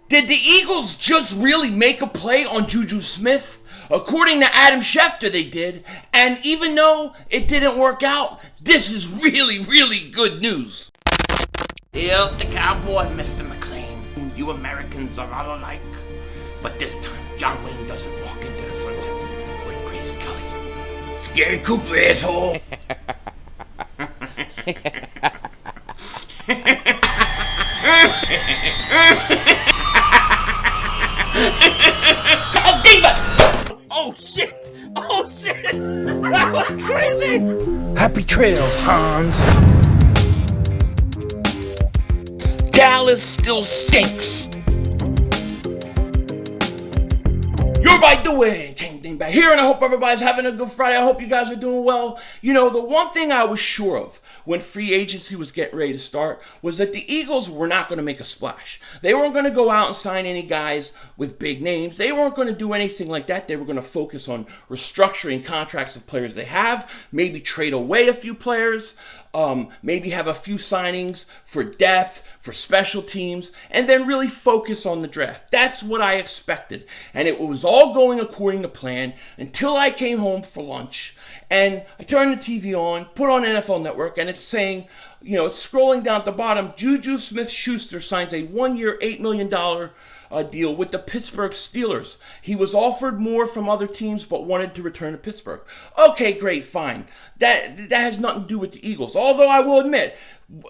Did the Eagles just really make a play on Juju Smith? According to Adam Schefter, they did. And even though it didn't work out, this is really, really good news. Still the cowboy, Mr. McLean. You Americans are all alike. But this time, John Wayne doesn't walk into the sunset with Grace Kelly. Scary Cooper, asshole. Oh, Dingbat! Oh, shit! Oh, shit! That was crazy! Happy trails, Hans. Dallas still stinks. You're by the way, King Dingbat here, and I hope everybody's having a good Friday. I hope you guys are doing well. You know, the one thing I was sure of when free agency was getting ready to start was that the Eagles were not going to make a splash. They weren't going to go out and sign any guys with big names. They weren't going to do anything like that. They were going to focus on restructuring contracts of players they have, maybe trade away a few players, maybe have a few signings for depth, for special teams, and then really focus on the draft. That's what I expected. And it was all going according to plan until I came home for lunch. And I turned the TV on, put on NFL Network, and it's saying, you know, it's scrolling down at the bottom, Juju Smith-Schuster signs a 1-year, $8 million deal with the Pittsburgh Steelers. He was offered more from other teams, but wanted to return to Pittsburgh. Okay, great, fine. That has nothing to do with the Eagles. Although I will admit,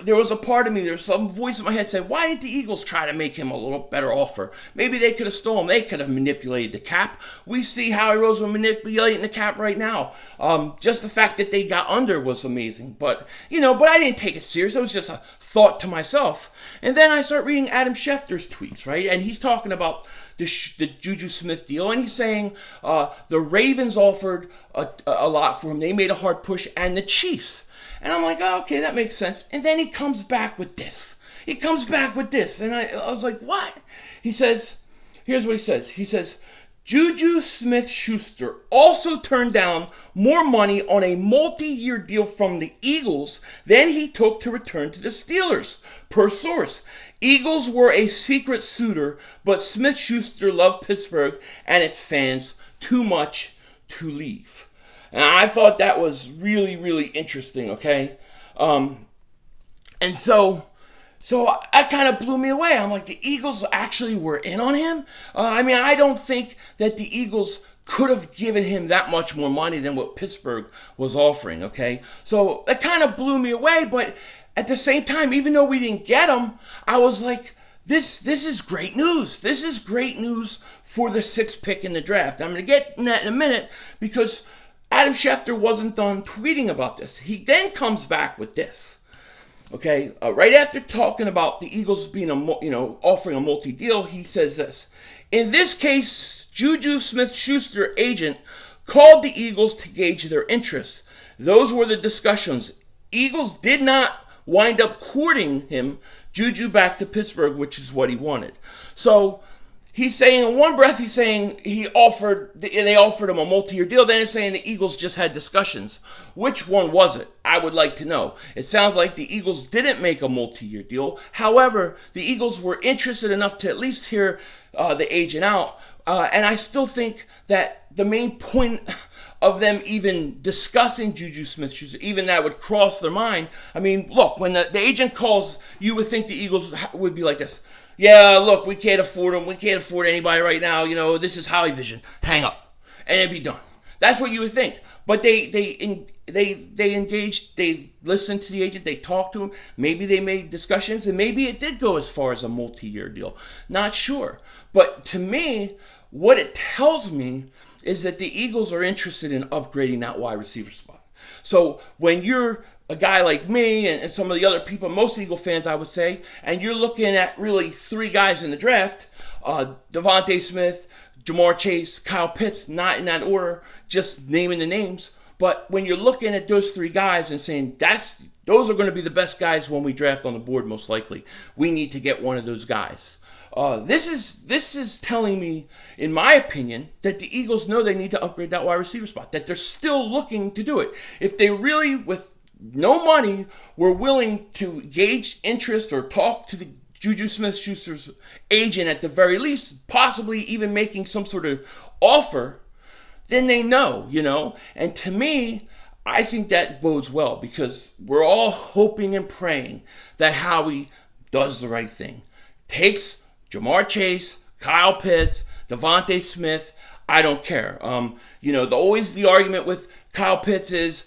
there was a part of me, there's some voice in my head saying, why didn't the Eagles try to make him a little better offer? Maybe they could have stolen him. They could have manipulated the cap. We see Howie Roseman manipulating the cap right now. Just the fact that they got under was amazing. But I didn't take it serious. It was just a thought to myself. And then I start reading Adam Schefter's tweets, right? And he's talking about the Juju Smith deal, and he's saying the Ravens offered a lot for him. They made a hard push, and the Chiefs. And I'm like, oh, okay, that makes sense. And then he comes back with this. And I was like, what? He says, here's what he says. He says, Juju Smith-Schuster also turned down more money on a multi-year deal from the Eagles than he took to return to the Steelers. Per source, Eagles were a secret suitor, but Smith-Schuster loved Pittsburgh and its fans too much to leave. And I thought that was really, really interesting, okay? And so that kind of blew me away. I'm like, the Eagles actually were in on him? I don't think that the Eagles could have given him that much more money than what Pittsburgh was offering, okay? So that kind of blew me away, but at the same time, even though we didn't get him, I was like, this is great news. This is great news for the 6th pick in the draft. I'm going to get in that in a minute because Adam Schefter wasn't done tweeting about this. He then comes back with this. Okay, right after talking about the Eagles being offering a multi-deal, he says this. In this case, Juju Smith-Schuster agent called the Eagles to gauge their interest. Those were the discussions. Eagles did not wind up courting him, Juju back to Pittsburgh, which is what he wanted. So he's saying, in one breath, he's saying they offered him a multi-year deal. Then he's saying the Eagles just had discussions. Which one was it? I would like to know. It sounds like the Eagles didn't make a multi-year deal. However, the Eagles were interested enough to at least hear the agent out. And I still think that the main point of them even discussing Juju Smith-Schuster, even that would cross their mind. I mean, look, when the agent calls, you would think the Eagles would be like this. Yeah, look, we can't afford him. We can't afford anybody right now. This is Howie Vision. Hang up. And it'd be done. That's what you would think. But they engaged, they listened to the agent, they talked to him. Maybe they made discussions, and maybe it did go as far as a multi-year deal. Not sure. But to me, what it tells me is that the Eagles are interested in upgrading that wide receiver spot. So when you're a guy like me and some of the other people, most Eagle fans, I would say, and you're looking at really 3 guys in the draft, Devontae Smith, Jamar Chase, Kyle Pitts, not in that order, just naming the names. But when you're looking at those 3 guys and saying those are going to be the best guys when we draft on the board, most likely, we need to get one of those guys. This is telling me, in my opinion, that the Eagles know they need to upgrade that wide receiver spot, that they're still looking to do it. If they really, with no money, were willing to gauge interest or talk to the Juju Smith-Schuster's agent at the very least, possibly even making some sort of offer, then they know, And to me, I think that bodes well because we're all hoping and praying that Howie does the right thing. Takes Jamar Chase, Kyle Pitts, Devontae Smith. I don't care. Always the argument with Kyle Pitts is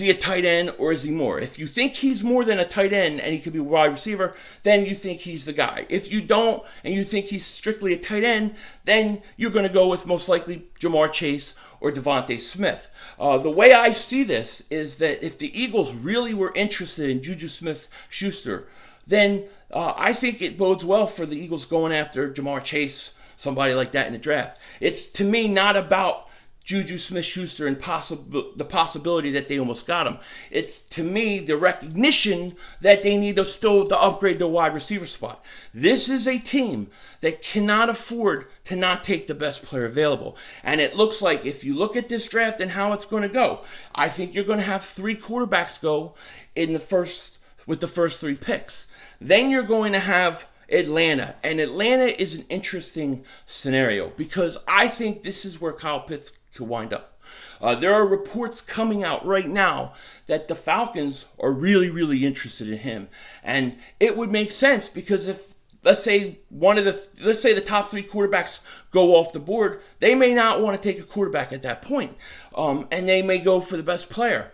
he a tight end or is he more? If you think he's more than a tight end and he could be a wide receiver, then you think he's the guy. If you don't and you think he's strictly a tight end, then you're going to go with most likely Jamar Chase or Devontae Smith. The way I see this is that if the Eagles really were interested in Juju Smith-Schuster, then I think it bodes well for the Eagles going after Jamar Chase, somebody like that in the draft. It's, to me, not about Juju Smith-Schuster and the possibility that they almost got him. It's, to me, the recognition that they need to upgrade the wide receiver spot. This is a team that cannot afford to not take the best player available. And it looks like, if you look at this draft and how it's going to go, I think you're going to have 3 quarterbacks go with the first 3 picks. Then you're going to have Atlanta. And Atlanta is an interesting scenario because I think this is where Kyle Pitts could wind up. There are reports coming out right now that the Falcons are really, really interested in him. And it would make sense because if, let's say the top 3 quarterbacks go off the board, they may not want to take a quarterback at that point. And they may go for the best player.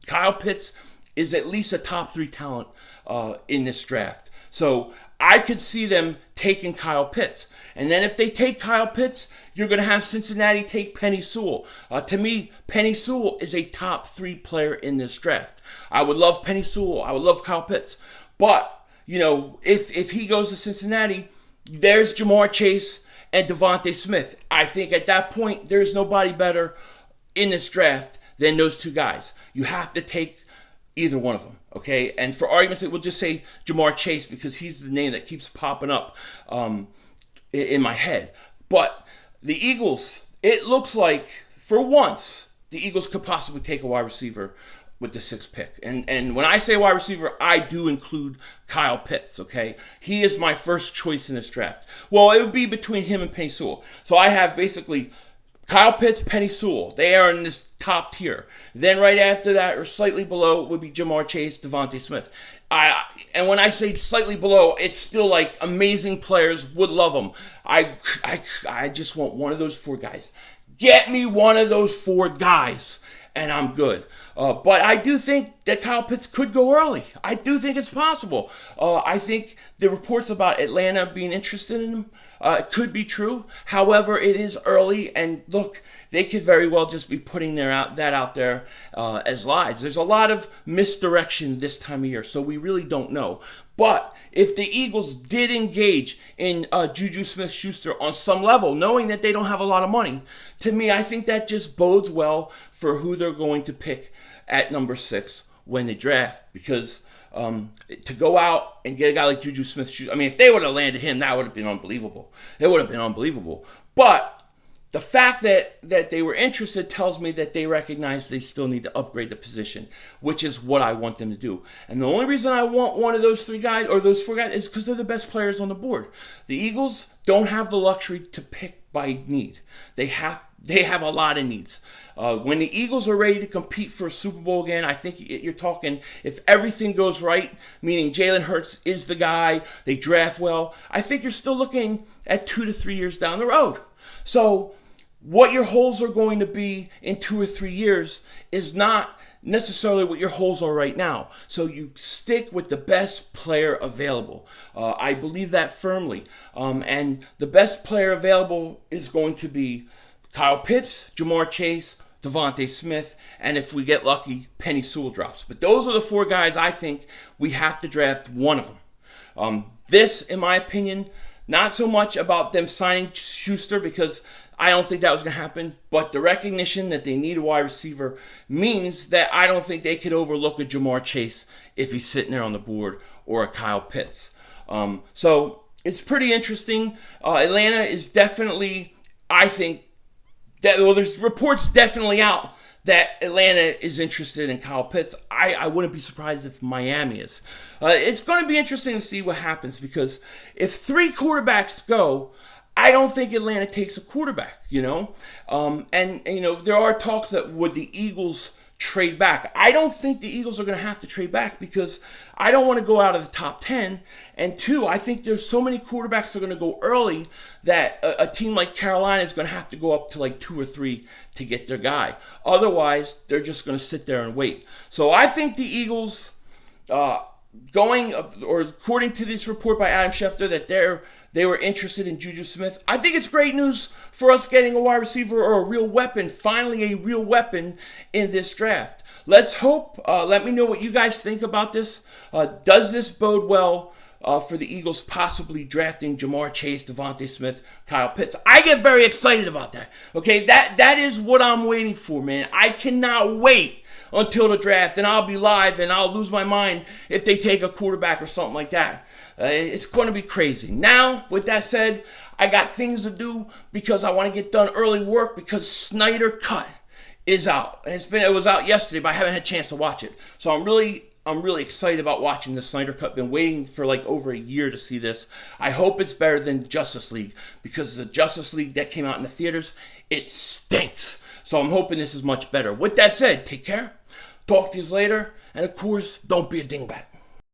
Kyle Pitts is at least a top 3 talent in this draft. So I could see them taking Kyle Pitts. And then if they take Kyle Pitts, you're going to have Cincinnati take Penei Sewell. To me, Penei Sewell is a top 3 player in this draft. I would love Penei Sewell. I would love Kyle Pitts. But, if he goes to Cincinnati, there's Jamar Chase and Devontae Smith. I think at that point, there's nobody better in this draft than those 2 guys. You have to take either one of them, okay? And for argument's sake, we'll just say Jamar Chase because he's the name that keeps popping up in my head. But the Eagles, it looks like, for once, the Eagles could possibly take a wide receiver with the 6th pick. And when I say wide receiver, I do include Kyle Pitts, okay? He is my first choice in this draft. Well, it would be between him and Penei Sewell. So I have basically Kyle Pitts, Penei Sewell. They are in this top tier. Then right after that, or slightly below, would be Jamar Chase, Devontae Smith. And when I say slightly below, it's still like amazing players, would love them. I just want one of those 4 guys. Get me one of those 4 guys, and I'm good. But I do think that Kyle Pitts could go early. I do think it's possible. I think the reports about Atlanta being interested in him could be true. However, it is early, and look, they could very well just be putting that out there as lies. There's a lot of misdirection this time of year, so we really don't know. But if the Eagles did engage in Juju Smith-Schuster on some level, knowing that they don't have a lot of money, to me, I think that just bodes well for who they're going to pick at number 6 when they draft. Because to go out and get a guy like Juju Smith-Schuster, I mean, if they would have landed him, that would have been unbelievable. It would have been unbelievable. But the fact that they were interested tells me that they recognize they still need to upgrade the position, which is what I want them to do. And the only reason I want one of those 3 guys or those 4 guys is because they're the best players on the board. The Eagles don't have the luxury to pick by need. They have a lot of needs. When the Eagles are ready to compete for a Super Bowl again, I think you're talking, if everything goes right, meaning Jalen Hurts is the guy, they draft well, I think you're still looking at 2 to 3 years down the road. So what your holes are going to be in 2 or 3 years is not necessarily what your holes are right now. So you stick with the best player available. I believe that firmly. And the best player available is going to be Kyle Pitts, Jamar Chase, Devontae Smith, and if we get lucky, Penei Sewell drops. But those are the 4 guys I think we have to draft one of them. This, in my opinion, not so much about them signing Schuster because I don't think that was going to happen, but the recognition that they need a wide receiver means that I don't think they could overlook a Jamar Chase if he's sitting there on the board or a Kyle Pitts. So it's pretty interesting. Atlanta is definitely, I think, there's reports definitely out that Atlanta is interested in Kyle Pitts. I wouldn't be surprised if Miami is. It's going to be interesting to see what happens, because if 3 quarterbacks go, I don't think Atlanta takes a quarterback, and there are talks that would the Eagles trade back. I don't think the Eagles are going to have to trade back, because I don't want to go out of the top 10. And 2, I think there's so many quarterbacks that are going to go early that a team like Carolina is going to have to go up to like 2 or 3 to get their guy. Otherwise, they're just going to sit there and wait. So I think the Eagles, according to this report by Adam Schefter, that they were interested in Juju Smith. I think it's great news for us getting a wide receiver or a real weapon, finally a real weapon in this draft. Let's hope. Let me know what you guys think about this. Does this bode well for the Eagles possibly drafting Jamar Chase, Devontae Smith, Kyle Pitts? I get very excited about that. Okay, that is what I'm waiting for, man. I cannot wait until the draft, and I'll be live, and I'll lose my mind if they take a quarterback or something like that. It's going to be crazy. Now, with that said, I got things to do because I want to get done early work, because Snyder Cut is out. And it was out yesterday, but I haven't had a chance to watch it. So I'm really excited about watching the Snyder Cut. Been waiting for like over a year to see this. I hope it's better than Justice League, because the Justice League that came out in the theaters, it stinks. So I'm hoping this is much better. With that said, take care. Talk to you later. And of course, don't be a dingbat.